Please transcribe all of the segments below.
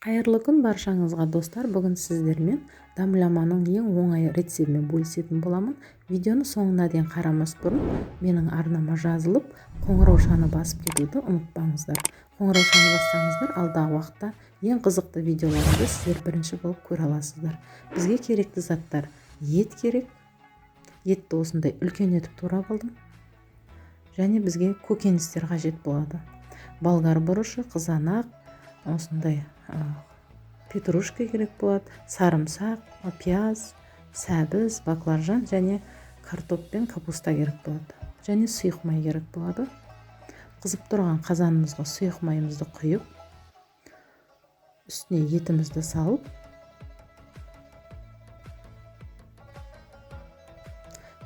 Қайырлы күн баршаңызға достар. Бүгін сіздермен дамламаның ең оңай рецебімен бөлісетін боламын. Видеоны соңына дейін қарамас бұрын менің арнама жазылып, қоңыраушаны басып кетуді ұмытпаңыздар. Қоңыраушаны бассаңыздар, алдағы уақытта ең қызықты видеоларымды сіздер бірінші болып көре аласыздар. Бізге керекті заттар: ет керек. Етті осындай үлкен етіп турап алдым. Және бізге көкөністер қажет болады. Болгар бұрышы, қызанақ, осындай петрушка керек болады, сарымсақ, пияз, сәбіз, баклажан және картоп пен капуста керек болады. Және сұйық май керек болады. Қызып тұрған қазанымызға сұйық майымызды құйып, үстіне етімізді салып,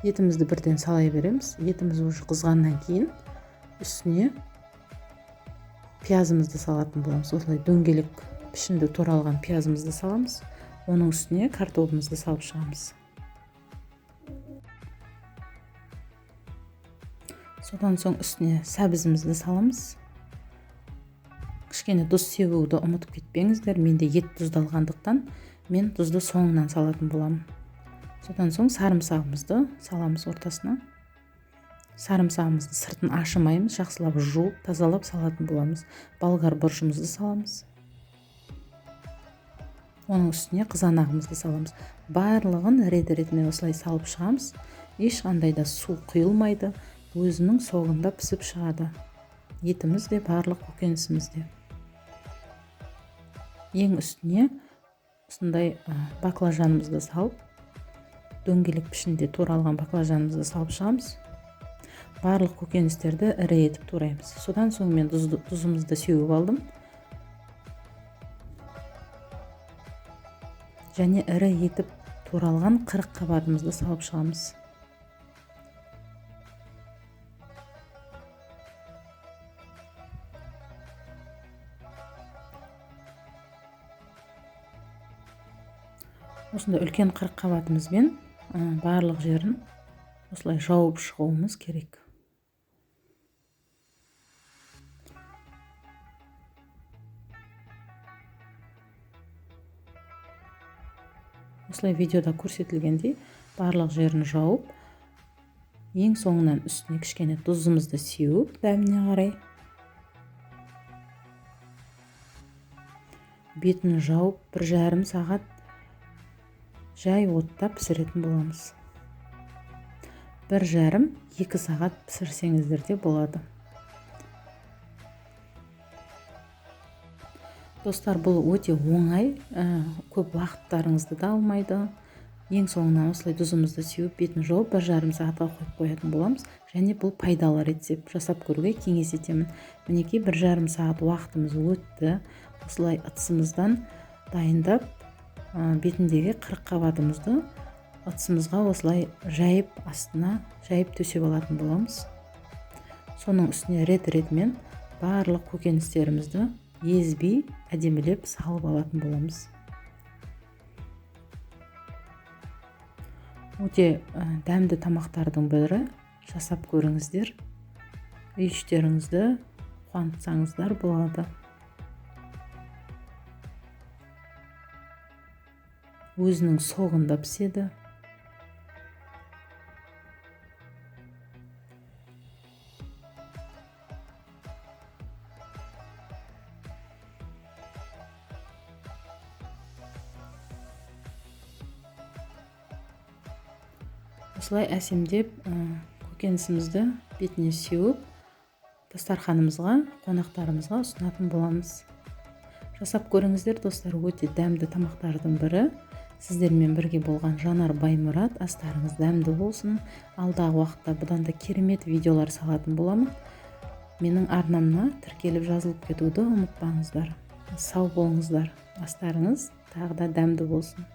етімізді бірден салай береміз. Етіміз уже қызғаннан кейін үстіне пиязымызды салатын боламыз. Осылай дөңгелек пішінді туралған пиязымызды саламыз. Оның үстіне картопымызды салып шығамыз. Содан соң үстіне сәбізімізді саламыз. Кішкене тұз себуді ұмытып кетпеңіздер. Менде ет тұздалғандықтан мен тұзды соңынан салатын боламын. Содан соң сарымсағымызды саламыз ортасына. Сарымсағымызды сыртын ашымаймыз, жақсылап жуып, тазалап салатын боламыз. Болгар бұрышымызды саламыз. Оның үстіне қызанағымызды саламыз. Барлығын рет-ретімен осылай салып шығамыз. Ешқандай да су құйылмайды, өзінің соғында пісіп шығады. Етіміз де, барлық көкөнісіміз де. Ең үстіне осындай баклажанымызды салып, дөңгелек пішінде туралған баклажанымызды салып шығамыз. Барлық көкөністерді ірі етіп тураймыз. Содан соң мен тұзымызды сеуіп алдым. Және ірі етіп туралған 40 қабатымызды салып шығамыз. Осында үлкен 40 қабатымызбен барлық жерін осылай жауып шығуымыз керек. Осылай видеода көрсетілгендей барлық жерін жауып, ең соңынан үстіне кішкене тұзымызды сеуіп, дәміне қарай бетін жауып 1,5 сағат жай отта пісіретін боламыз. 1,5-2 сағат пісірсеңіздер де болады. Достар, бұл өте оңай, көп уақыттарыңызды да алмайды. Ең соңынан осылай тұзымызды сеуіп, бетін жауып 1,5 сағатқа қойып қоятын боламыз. Және бұл пайдалы рецепт, жасап көруге кеңес етемін. Мінекей 1,5 сағат уақытымыз өтті. Осылай ыдысымыздан дайындап, бетіндегі 40 қабатымызды ыдысымызға осылай жайып, астына жайып төсеп алатын боламыз. Соның үстіне рет-ретімен барлық көкөністерімізді езбей, әдемілеп салып алатын боламыз. Өте дәмді тамақтардың бірі, жасап көріңіздер. Үй-іштеріңізді қуантсаңыздар болады. Өзінің соғында піседі. Осылай әсемдеп көкөнісімізді бетіне сеуіп, дастарханымызға, қонақтарымызға ұсынатын боламыз. Жасап көріңіздер достар, өте дәмді тамақтардың бірі. Сіздермен бірге болған Жанар Баймұрат. Астарыңыз дәмді болсын. Алдағы уақытта бұдан да керемет видеолар салатын боламын. Менің арнамна тіркеліп жазылып кетуді ұмытпаңыздар. Сау болыңыздар. Астарыңыз тағы да дәмді болсын.